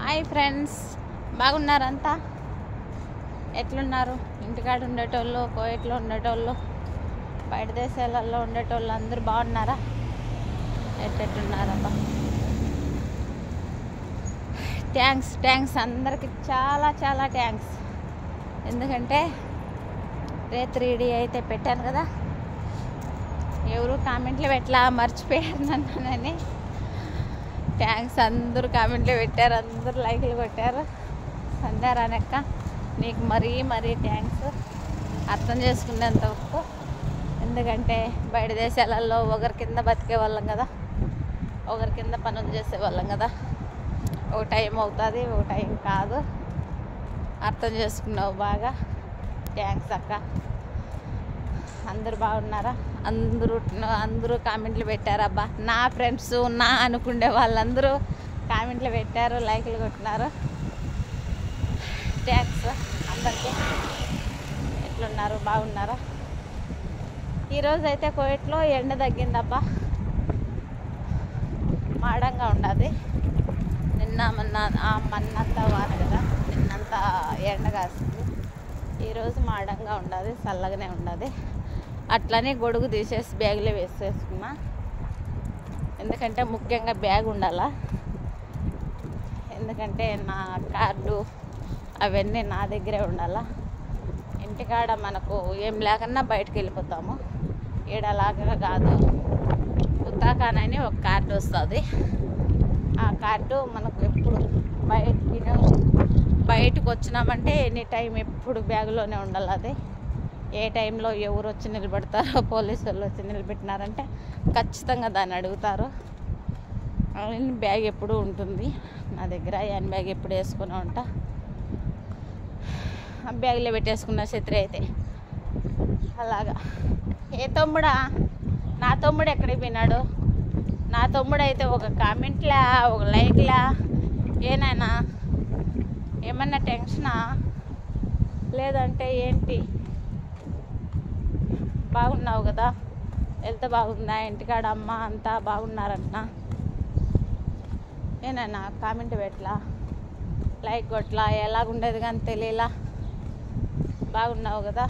Hi friends, బాగున్నారంతా? ఎట్లున్నారు? ఇంటికాడ ఉండేటోళ్ళు, కోయట్లో ఉండేటోళ్ళు, బయట దేశాలలో ఉండేటోళ్ళు అందరూ బాగున్నారా? ఎట్టున్నారబ్బా? థ్యాంక్స్ అందరికి చాలా చాలా థ్యాంక్స్. ఎందుకంటే రేత్రీడి అయితే పెట్టాను కదా, ఎవరు కామెంట్లు పెట్టలా, మర్చిపోయారు నన్నని. థ్యాంక్స్, అందరూ కామెంట్లు పెట్టారు, అందరూ లైక్లు కొట్టారు. సంధ్యారానక్క, నీకు మరీ థ్యాంక్స్. అర్థం చేసుకునేంత వరకు. ఎందుకంటే బయట దేశాలలో ఒకరి కింద బతికే వాళ్ళం కదా, ఒకరి కింద పనులు చేసేవాళ్ళం కదా. ఒక టైం అవుతుంది, ఒక టైం కాదు. అర్థం చేసుకున్నావు బాగా. థ్యాంక్స్ అక్క. అందరూ బాగున్నారా? అందరూ కామెంట్లు పెట్టారబ్బా. నా ఫ్రెండ్స్, నా అనుకునే వాళ్ళందరూ కామెంట్లు పెట్టారు, లైక్లు కొట్టినారు. థ్యాంక్స్ అందరికీ. ఎట్లున్నారు? బాగున్నారా? ఈరోజు అయితే కోయట్లో ఎండ తగ్గిందబ్బా. మాడంగా ఉండదు. మన్నంతా వాన కదా, నిన్నంతా ఎండ కాస్తుంది. ఈరోజు మాడంగా ఉండదు, చల్లగానే ఉండదు. అట్లనే గొడుగు తీసేసి బ్యాగ్లో వేసేసుకున్నా. ఎందుకంటే ముఖ్యంగా బ్యాగ్ ఉండాలా. ఎందుకంటే నా కార్డు అవన్నీ నా దగ్గరే ఉండాలా. ఇంటికాడ మనకు ఏం లేకన్నా బయటకు వెళ్ళిపోతాము. ఈడలాగా కాదు. ఉత్తరాఖండ్ అని ఒక కార్డు వస్తుంది. ఆ కార్డు మనకు ఎప్పుడు బయటకు వచ్చినామంటే ఎనీ టైం ఎప్పుడు బ్యాగులోనే ఉండాలి. అది ఏ టైంలో ఎవరు వచ్చి నిలబెడతారో, పోలీసు వాళ్ళు వచ్చి నిలబెట్టినారంటే ఖచ్చితంగా దాన్ని అడుగుతారు. బ్యాగ్ ఎప్పుడు ఉంటుంది నా దగ్గర. హ్యాండ్ బ్యాగ్ ఎప్పుడు వేసుకుని ఉంటా. ఆ బ్యాగ్లో పెట్టేసుకున్న ఛత్రి అయితే అలాగా. ఏ తమ్ముడా? నా తమ్ముడు ఎక్కడికి పోయినాడు? నా తమ్ముడు అయితే ఒక కామెంట్లా, ఒక లైక్లా, ఏనైనా ఏమన్నా టెన్షనా లేదంటే ఏంటి? బాగున్నావు కదా? హెల్త్ బాగుందా? ఇంటికాడ అమ్మ అంతా బాగున్నారంటున్నా. ఏనైనా కామెంట్ పెట్టలా, లైక్ కొట్లా, ఎలాగుండేది కానీ తెలియలా. బాగున్నావు కదా?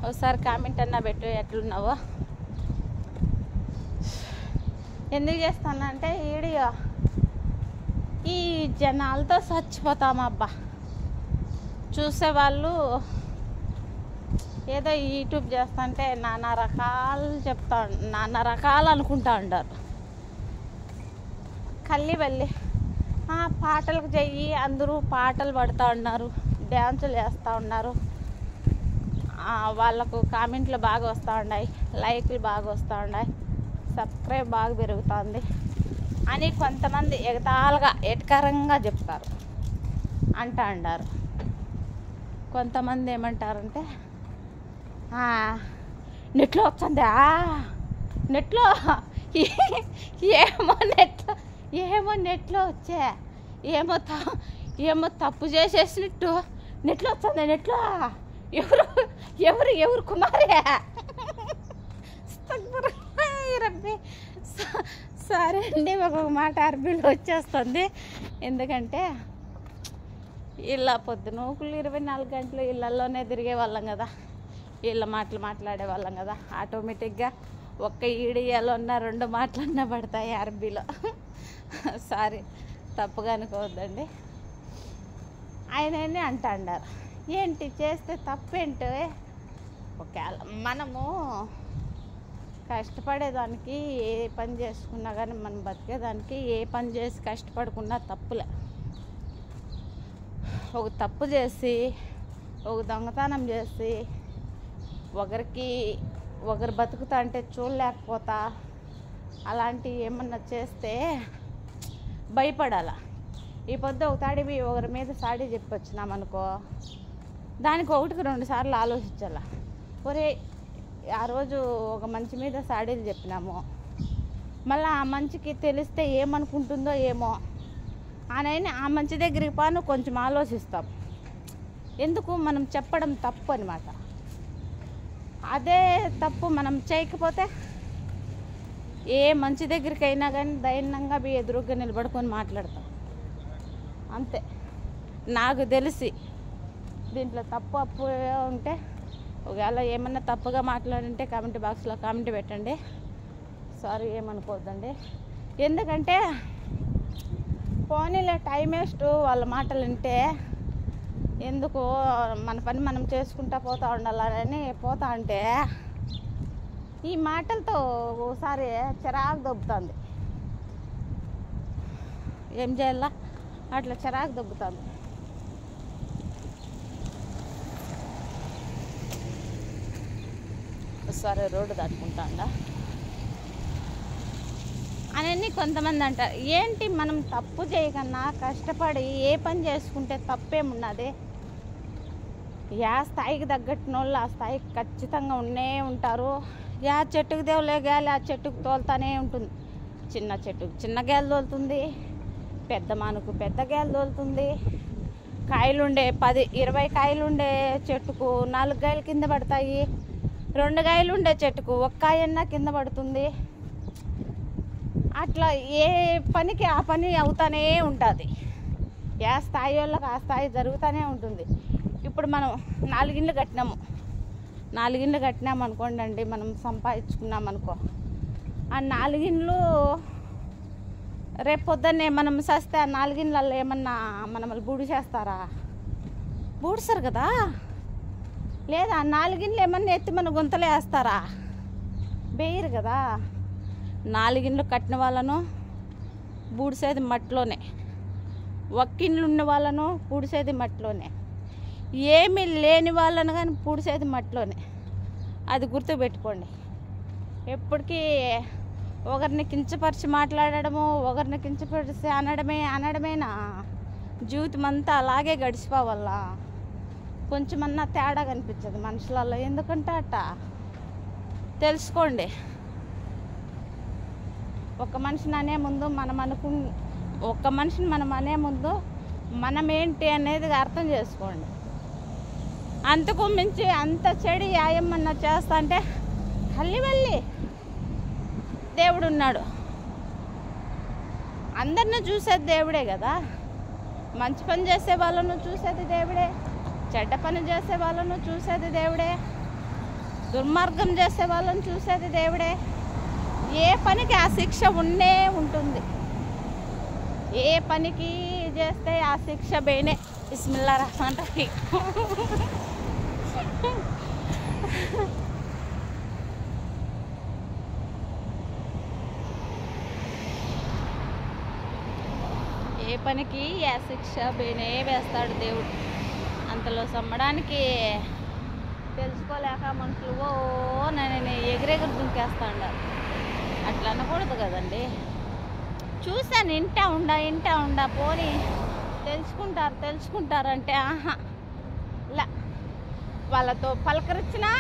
ఒకసారి కామెంట్ అన్నా పెట్టు, ఎట్లున్నావో. ఎందుకు చేస్తానంటే వీడియో ఈ జనాలతో చచ్చిపోతామబ్బా. చూసేవాళ్ళు ఏదో యూట్యూబ్ చేస్తుంటే నానా రకాలు అనుకుంటా ఉంటారు. వెళ్ళి పాటలకు చెయ్యి, అందరూ పాటలు పాడుతూ ఉన్నారు, డ్యాన్సులు చేస్తూ ఉన్నారు. వాళ్ళకు కామెంట్లు బాగా వస్తూ ఉన్నాయి, లైక్లు బాగా వస్తూ ఉన్నాయి, సబ్స్క్రైబ్ బాగా పెరుగుతుంది అని కొంతమంది ఎగతాళిగా ఎటకారంగా చెప్తారు, అంటారు. కొంతమంది ఏమంటారంటే, నెట్లో వచ్చిందా, నెట్లో ఏమో నెట్లో వచ్చే, ఏమో తప్పు చేసేసినట్టు నెట్లో వచ్చిందా, నెట్లో ఎవరు కుమారే. సరే అండి, ఒక్కొక్క మాట అరబీలో వచ్చేస్తుంది. ఎందుకంటే ఇలా పొద్దునూకులు 24 గంటలు ఇళ్ళల్లోనే తిరిగే వాళ్ళం కదా, వీళ్ళ మాటలు మాట్లాడే వాళ్ళం కదా. ఆటోమేటిక్గా ఒక్క ఈడియాలో ఉన్న 2 మాటలన్నా పడతాయి అరబీలో. సారీ, తప్పుగా అనుకోవద్దండి. ఆయనని అంటారు, ఏంటి చేస్తే తప్పేంటి? ఒకవేళ మనము కష్టపడేదానికి, ఏ పని చేసుకున్నా కానీ మనం బతికేదానికి ఏ పని చేసి కష్టపడకుండా తప్పులే. ఒక తప్పు చేసి, ఒక దొంగతనం చేసి, ఒకరు బతుకుతా అంటే చూడలేకపోతా, అలాంటివి ఏమన్నా చేస్తే భయపడాల. ఈ పొద్దు ఒక తాడివి ఒకరి మీద సాడీ చెప్పొచ్చినామనుకో, దానికి 1కి 2 సార్లు ఆలోచించాల. ఒరే, ఆ రోజు ఒక మంచి మీద సాడీలు చెప్పినాము, మళ్ళీ ఆ మంచికి తెలిస్తే ఏమనుకుంటుందో ఏమో అని ఆ మంచి దగ్గరికి పాను కొంచెం ఆలోచిస్తాం. ఎందుకు? మనం చెప్పడం తప్పు అనమాట. అదే తప్పు మనం చేయకపోతే ఏ మంచి దగ్గరికైనా కానీ ధైర్యంగా ఎదురుగా నిలబడుకొని మాట్లాడతాం. అంతే. నాకు తెలిసి దీంట్లో తప్పు అప్పు ఉంటే, ఒకవేళ ఏమన్నా తప్పుగా మాట్లాడుంటే కామెంట్ బాక్స్లో కామెంట్ పెట్టండి. సారీ, ఏమనుకోవద్దండి. ఎందుకంటే పోనీలే, టైం వేస్ట్ వాళ్ళ మాటలు వింటే. ఎందుకు మన పని మనం చేసుకుంటా పోతూ ఉండాలని పోతా అంటే ఈ మాటలతో ఒకసారి చిరాకు దొబ్బుతుంది. ఏం చేయాలా, అట్లా చిరాకు దొబ్బుతుంది. సరే, రోడ్డు దాటుకుంటా అని కొంతమంది అంటారు. ఏంటి, మనం తప్పు చేయకన్నా కష్టపడి ఏ పని చేసుకుంటే తప్పేమున్నది? యా స్థాయికి తగ్గట్టిన వాళ్ళు ఆ స్థాయికి ఖచ్చితంగా ఉంటారు. యా చెట్టుకు దేవులే గాలి ఆ చెట్టుకు తోలుతానే ఉంటుంది. చిన్న చెట్టుకు చిన్న గేలు తోలుతుంది, పెద్ద మానుకు పెద్ద గేలు తోలుతుంది. కాయలుండే 10-20 కాయలుండే చెట్టుకు 4 కాయలు కింద పడతాయి. 2 కాయలు ఉండే చెట్టుకు 1 కాయన్నా కింద పడుతుంది. అట్లా ఏ పనికి ఆ పని అవుతానే ఉంటుంది. ఏ స్థాయి వాళ్ళకి ఆ స్థాయి జరుగుతూనే ఉంటుంది. ఇప్పుడు మనం 4 ఇండ్లు కట్టినాము. 4 ఇండ్లు కట్టినాము అనుకోండి అండి, మనం సంపాదించుకున్నాం అనుకో. ఆ 4 ఇండ్లు రేపు పొద్దున్నే మనం సస్తే ఆ 4 ఇండ్లలో ఏమన్నా మనల్ని బూడి చేస్తారా? బూడిస్తారు కదా. లేదా 4 ఇండ్లు ఏమన్నా ఎత్తి మన గుంతలు వేస్తారా? వేయరు కదా. 4 ఇండ్లు కట్టిన వాళ్ళను బూడిసేది మట్టిలోనే, 1 ఇండ్లు ఉన్న వాళ్ళను పూడిసేది మట్టిలోనే, ఏమీ లేని వాళ్ళను కానీ పూడిసేది మట్టిలోనే. అది గుర్తుపెట్టుకోండి. ఎప్పటికీ ఒకరిని కించపరిచి మాట్లాడడము, ఒకరిని కించపరిచి అనడమేనా జీవితం అంతా అలాగే గడిచిపోవాలా. కొంచెమన్నా తేడా కనిపించదు మనుషులలో. ఎందుకంటే అట్ట తెలుసుకోండి. ఒక మనిషిని అనే ముందు మనం ఏంటి అనేది అర్థం చేసుకోండి. అంతకు మించి అంత చెడు ఏమన్నా చేస్తా అంటే వెళ్ళి దేవుడు ఉన్నాడు. అందరిని చూసేది దేవుడే కదా. మంచి పని చేసే వాళ్ళను చూసేది దేవుడే, చెడ్డ పని చేసే వాళ్ళను చూసేది దేవుడే, దుర్మార్గం చేసే వాళ్ళను చూసేది దేవుడే. ఏ పనికి ఆ శిక్ష ఉంటుంది. ఏ పనికి చేస్తే ఆ శిక్ష బేనే. బిస్మిల్లాహ్ రహమాన్ రహీం. ఏ పనికి ఆ శిక్ష బేనే వేస్తాడు దేవుడు. అంతలో సమ్మడానికి తెలుసుకోలేక మనుషులు నేను ఎగిరెగురు దుంకేస్తా ఉండాలి. అట్లా అనకూడదు కదండి. చూశాను, ఇంటా ఉండా పోనీ తెలుసుకుంటారంటే ఇలా వాళ్ళతో పలకరించినా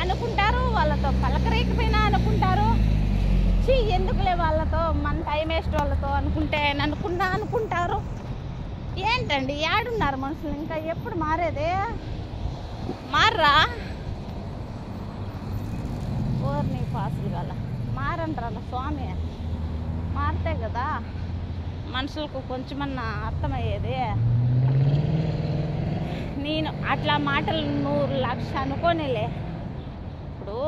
అనుకుంటారు, వాళ్ళతో పలకరేకపోయినా అనుకుంటారు. ఎందుకులే వాళ్ళతో మన టైం వేస్ట్ వాళ్ళతో అనుకుంటారు. ఏంటండి, ఏడున్నారు మనుషులు? ఇంకా ఎప్పుడు మారేదే? మారరా? ఓర్ని పాసులు గల మారంటారా స్వామి? మారితే కదా మనుషులకు కొంచెమన్నా అర్థమయ్యేది. నేను అట్లా మాటలు 100 లక్ష అనుకోనిలే. ఇప్పుడు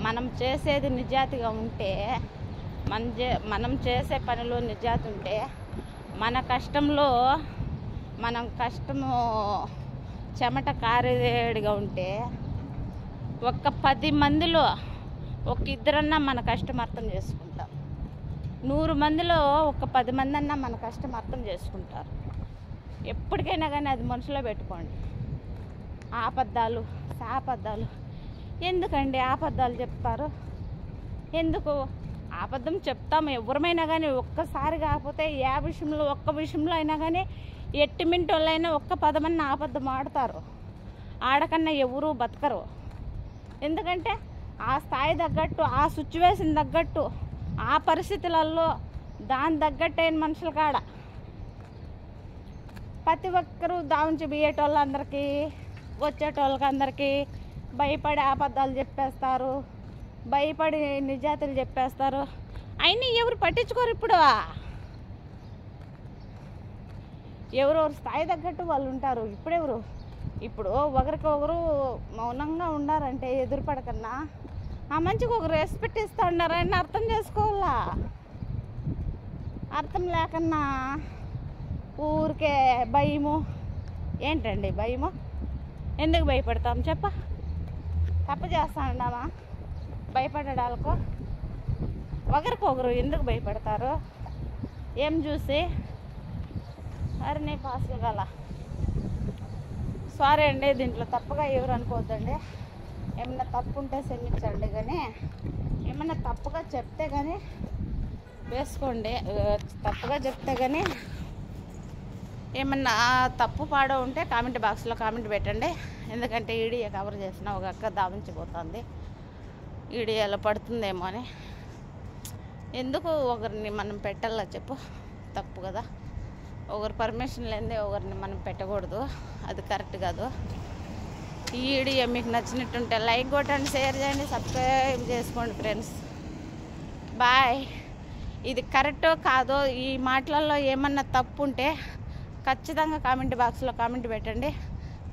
మనం చేసేది నిజాతిగా ఉంటే, మనం చేసే పనిలో నిజాతి ఉంటే, మన కష్టంలో కష్టము చెమట కారేడిగా ఉంటే, ఒక 10 మందిలో ఒక 2 మన కష్టం అర్థం చేసుకుంటాం. 100 మందిలో ఒక 10 మంది అన్నా మన కష్టం అర్థం చేసుకుంటారు. ఎప్పటికైనా కానీ అది మనసులో పెట్టుకోండి. ఆపద్దాలు శాపద్దాలు ఎందుకండి? ఆపద్దాలు చెప్తారు ఎందుకు? అబద్ధం చెప్తాము ఎవరమైనా కానీ. ఒక్కసారి కాకపోతే ఒక్క విషయంలో అయినా కానీ 8 మినిట్లైనా ఒక్క 10 మంది అబద్ధం ఆడతారు. ఆడకన్నా ఎవరూ బతకరు. ఎందుకంటే ఆ స్థాయి తగ్గట్టు, ఆ సిచ్యువేషన్ తగ్గట్టు, ఆ పరిస్థితులలో దాని తగ్గట్టైన మనుషుల కాడ ప్రతి ఒక్కరూ దావుంచి బియ్యేటోళ్ళందరికీ వచ్చేటోళ్ళకి అందరికీ భయపడి అబద్ధాలు చెప్పేస్తారు, భయపడి నిజాతులు చెప్పేస్తారు. అయినా ఎవరు పట్టించుకోరు. ఇప్పుడు ఎవరెవరు స్థాయి తగ్గట్టు వాళ్ళు ఉంటారు. ఇప్పుడు ఒకరికొకరు మౌనంగా ఉండారంటే ఎదురుపడకన్నా ఆ మంచిగా ఒకరు రెస్పెక్ట్ ఇస్తూ ఉన్నారని అర్థం చేసుకోవాలా. అర్థం లేకన్నా ఊరికే భయము. ఏంటండి భయము? ఎందుకు భయపడతాం చెప్ప? తప్పు చేస్తా ఉన్నామా భయపడడాలకు? ఒకరికొకరు ఎందుకు భయపడతారు? ఏం చూసి? అరే నీ పాసులు గల సారీ అండి, దీంట్లో తప్పుగా ఎవరు అనుకోవద్దండి. ఏమన్నా తప్పు ఉంటే క్షమించండి, కానీ ఏమన్నా తప్పుగా చెప్తే కానీ వేసుకోండి. తప్పుగా చెప్తే కానీ ఏమన్నా తప్పు పాడో ఉంటే కామెంట్ బాక్స్లో కామెంట్ పెట్టండి. ఎందుకంటే ఈడియో కవర్ చేసిన ఒక అక్క దావించిపోతుంది, ఈడియోలో పడుతుందేమో అని. ఎందుకు ఒకరిని మనం పెట్టాలా చెప్పు? తప్పు కదా. ఒకరు పర్మిషన్ లేదే ఒకరిని మనం పెట్టకూడదు, అది కరెక్ట్ కాదు. ఈ వీడియో మీకు నచ్చినట్టుంటే లైక్ కొట్టండి, షేర్ చేయండి, సబ్స్క్రైబ్ చేసుకోండి ఫ్రెండ్స్. బాయ్. ఇది కరెక్టో కాదో, ఈ మాటలలో ఏమన్నా తప్పు ఉంటే ఖచ్చితంగా కామెంట్ బాక్స్లో కామెంట్ పెట్టండి.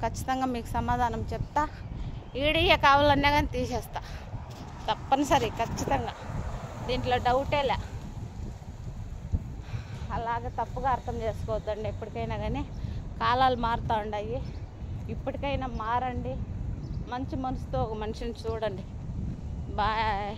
ఖచ్చితంగా మీకు సమాధానం చెప్తా. వీడియో కావాలన్నా కానీ తీసేస్తా తప్పనిసరి, ఖచ్చితంగా. దీంట్లో డౌటేలే. అలాగే తప్పుగా అర్థం చేసుకోవద్దండి. ఎప్పటికైనా కానీ కాలాలు మారుతూ ఉన్నాయి. ఇప్పటికైనా మారండి. మంచి మనసుతో ఒక మనిషిని చూడండి. బాయ్.